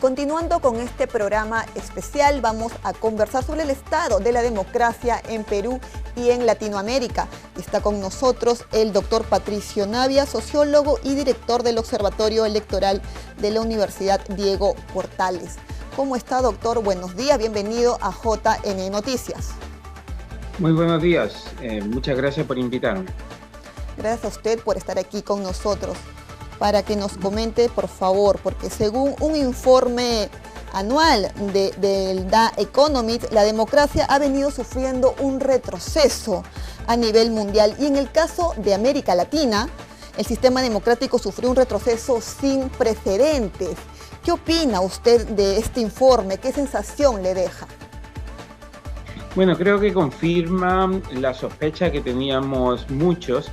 continuando con este programa especial, vamos a conversar sobre el estado de la democracia en Perú y en Latinoamérica. Está con nosotros el doctor Patricio Navia, sociólogo y director del Observatorio Electoral de la Universidad Diego Portales. ¿Cómo está, doctor? Buenos días, bienvenido a JN Noticias. Muy buenos días, muchas gracias por invitarme. Gracias a usted por estar aquí con nosotros. Para que nos comente, por favor, porque según un informe anual del The Economist, la democracia ha venido sufriendo un retroceso a nivel mundial. Y en el caso de América Latina, el sistema democrático sufrió un retroceso sin precedentes. ¿Qué opina usted de este informe? ¿Qué sensación le deja? Bueno, creo que confirma la sospecha que teníamos muchos.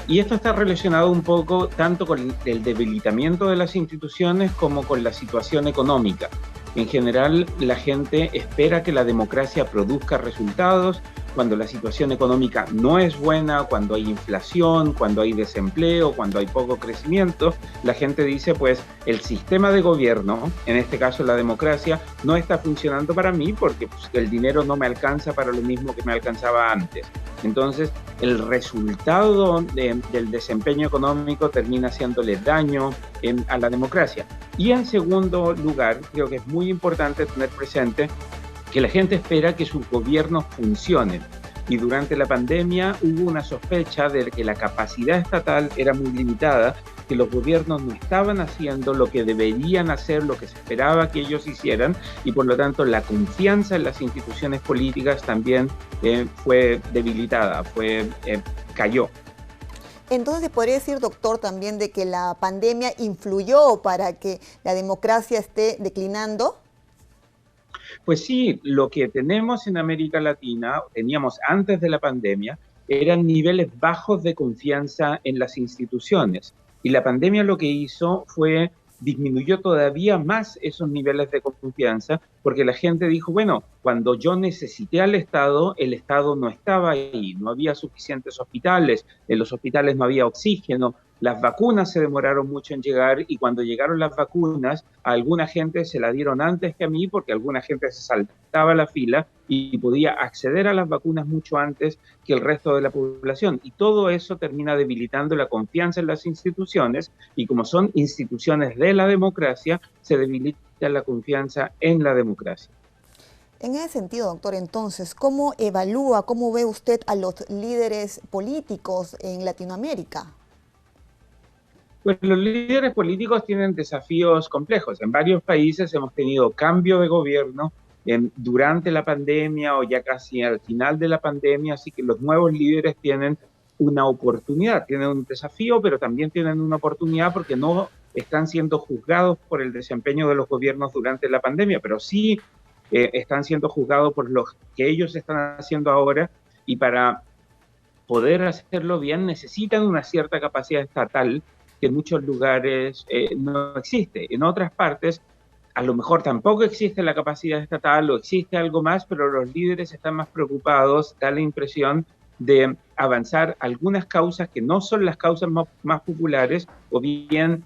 Y esto está relacionado un poco tanto con el debilitamiento de las instituciones como con la situación económica. En general, la gente espera que la democracia produzca resultados cuando la situación económica no es buena, cuando hay inflación, cuando hay desempleo, cuando hay poco crecimiento. La gente dice, pues, el sistema de gobierno, en este caso la democracia, no está funcionando para mí porque pues, el dinero no me alcanza para lo mismo que me alcanzaba antes. Entonces, el resultado del desempeño económico termina haciéndole daño a la democracia. Y en segundo lugar, creo que es muy importante tener presente que la gente espera que sus gobiernos funcionen. Y durante la pandemia hubo una sospecha de que la capacidad estatal era muy limitada, que los gobiernos no estaban haciendo lo que deberían hacer, lo que se esperaba que ellos hicieran, y por lo tanto la confianza en las instituciones políticas también fue debilitada, cayó. Entonces, ¿se podría decir, doctor, también de que la pandemia influyó para que la democracia esté declinando? Pues sí, lo que tenemos en América Latina, teníamos antes de la pandemia, eran niveles bajos de confianza en las instituciones. Y la pandemia lo que hizo fue disminuyó todavía más esos niveles de confianza, porque la gente dijo, bueno, cuando yo necesité al Estado, el Estado no estaba ahí, no había suficientes hospitales, en los hospitales no había oxígeno, las vacunas se demoraron mucho en llegar y cuando llegaron las vacunas, a alguna gente se la dieron antes que a mí porque alguna gente se saltaba la fila y podía acceder a las vacunas mucho antes que el resto de la población. Y todo eso termina debilitando la confianza en las instituciones y como son instituciones de la democracia, se debilita la confianza en la democracia. En ese sentido, doctor, entonces, ¿cómo evalúa, cómo ve usted a los líderes políticos en Latinoamérica? Pues los líderes políticos tienen desafíos complejos. En varios países hemos tenido cambio de gobierno durante la pandemia o ya casi al final de la pandemia, así que los nuevos líderes tienen una oportunidad, tienen un desafío, pero también tienen una oportunidad porque no están siendo juzgados por el desempeño de los gobiernos durante la pandemia, pero sí están siendo juzgados por lo que ellos están haciendo ahora y para poder hacerlo bien necesitan una cierta capacidad estatal que en muchos lugares no existe. En otras partes, a lo mejor tampoco existe la capacidad estatal o existe algo más, pero los líderes están más preocupados, da la impresión de avanzar algunas causas que no son las causas más populares, o bien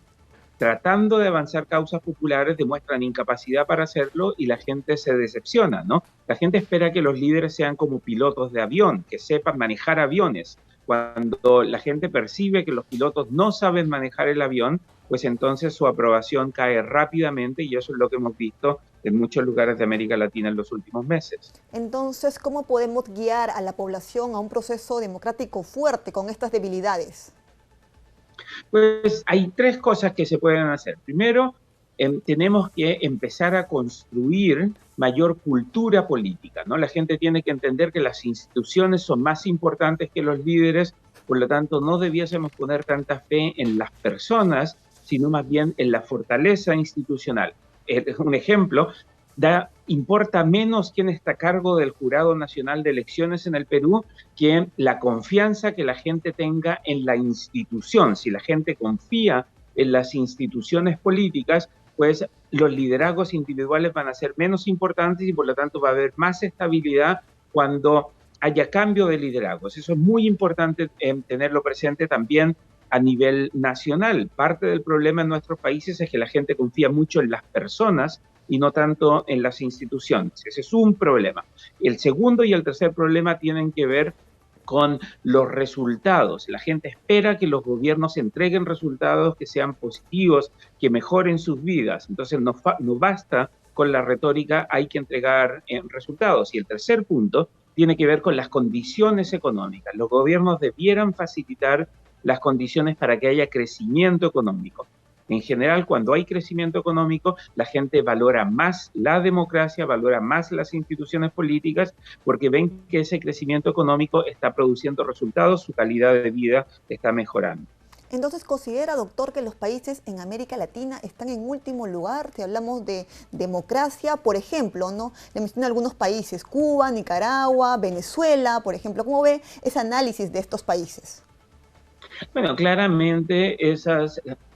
tratando de avanzar causas populares demuestran incapacidad para hacerlo y la gente se decepciona, ¿no? La gente espera que los líderes sean como pilotos de avión, que sepan manejar aviones. Cuando la gente percibe que los pilotos no saben manejar el avión, pues entonces su aprobación cae rápidamente y eso es lo que hemos visto en muchos lugares de América Latina en los últimos meses. Entonces, ¿cómo podemos guiar a la población a un proceso democrático fuerte con estas debilidades? Pues hay tres cosas que se pueden hacer. Primero, tenemos que empezar a construir mayor cultura política, ¿no? La gente tiene que entender que las instituciones son más importantes que los líderes, por lo tanto no debiésemos poner tanta fe en las personas, sino más bien en la fortaleza institucional. Un ejemplo, importa menos quién está a cargo del Jurado Nacional de Elecciones en el Perú que la confianza que la gente tenga en la institución. Si la gente confía en las instituciones políticas, pues los liderazgos individuales van a ser menos importantes y por lo tanto va a haber más estabilidad cuando haya cambio de liderazgos. Eso es muy importante tenerlo presente también a nivel nacional. Parte del problema en nuestros países es que la gente confía mucho en las personas y no tanto en las instituciones. Ese es un problema. El segundo y el tercer problema tienen que ver con los resultados. La gente espera que los gobiernos entreguen resultados que sean positivos, que mejoren sus vidas. Entonces no basta con la retórica, hay que entregar resultados. Y el tercer punto tiene que ver con las condiciones económicas. Los gobiernos debieran facilitar las condiciones para que haya crecimiento económico. En general, cuando hay crecimiento económico, la gente valora más la democracia, valora más las instituciones políticas, porque ven que ese crecimiento económico está produciendo resultados, su calidad de vida está mejorando. Entonces, ¿considera, doctor, que los países en América Latina están en último lugar? Si hablamos de democracia, por ejemplo, ¿no? Le menciono algunos países, Cuba, Nicaragua, Venezuela, por ejemplo. ¿Cómo ve ese análisis de estos países? Bueno, claramente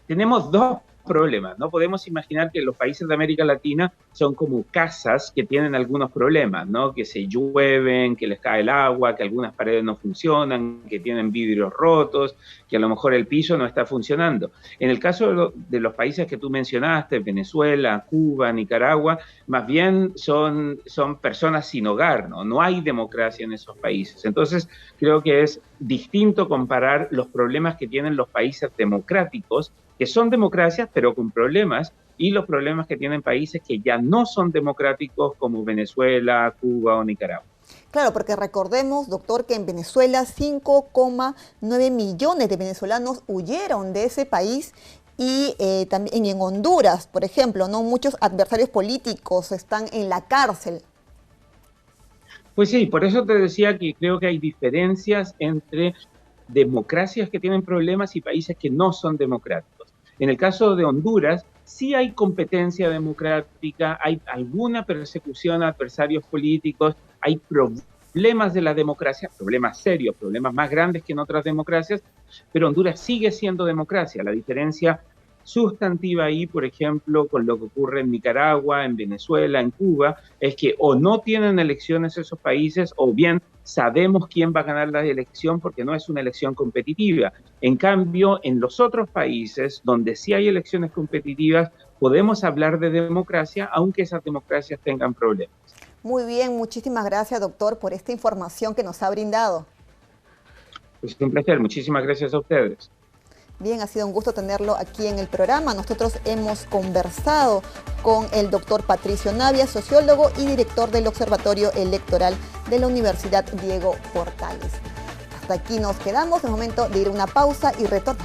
tenemos dos problemas. No podemos imaginar que los países de América Latina son como casas que tienen algunos problemas, ¿no? Que se llueven, que les cae el agua, que algunas paredes no funcionan, que tienen vidrios rotos, que a lo mejor el piso no está funcionando. En el caso de los países que tú mencionaste, Venezuela, Cuba, Nicaragua, más bien son personas sin hogar, ¿no? No hay democracia en esos países. Entonces, creo que es distinto comparar los problemas que tienen los países democráticos, que son democracias, pero con problemas, y los problemas que tienen países que ya no son democráticos, como Venezuela, Cuba o Nicaragua. Claro, porque recordemos, doctor, que en Venezuela 5,9 millones de venezolanos huyeron de ese país y también en Honduras, por ejemplo, ¿no? Muchos adversarios políticos están en la cárcel. Pues sí, por eso te decía que creo que hay diferencias entre democracias que tienen problemas y países que no son democráticos. En el caso de Honduras, sí hay competencia democrática, hay alguna persecución a adversarios políticos, hay problemas de la democracia, problemas serios, problemas más grandes que en otras democracias, pero Honduras sigue siendo democracia. La diferencia sustantiva ahí, por ejemplo, con lo que ocurre en Nicaragua, en Venezuela, en Cuba, es que o no tienen elecciones esos países, o bien sabemos quién va a ganar la elección porque no es una elección competitiva. En cambio, en los otros países donde sí hay elecciones competitivas, podemos hablar de democracia, aunque esas democracias tengan problemas. Muy bien, muchísimas gracias, doctor, por esta información que nos ha brindado. Es un placer, muchísimas gracias a ustedes. Bien, ha sido un gusto tenerlo aquí en el programa. Nosotros hemos conversado con el doctor Patricio Navia, sociólogo y director del Observatorio Electoral de la Universidad Diego Portales. Hasta aquí nos quedamos, es momento de ir a una pausa y retorno.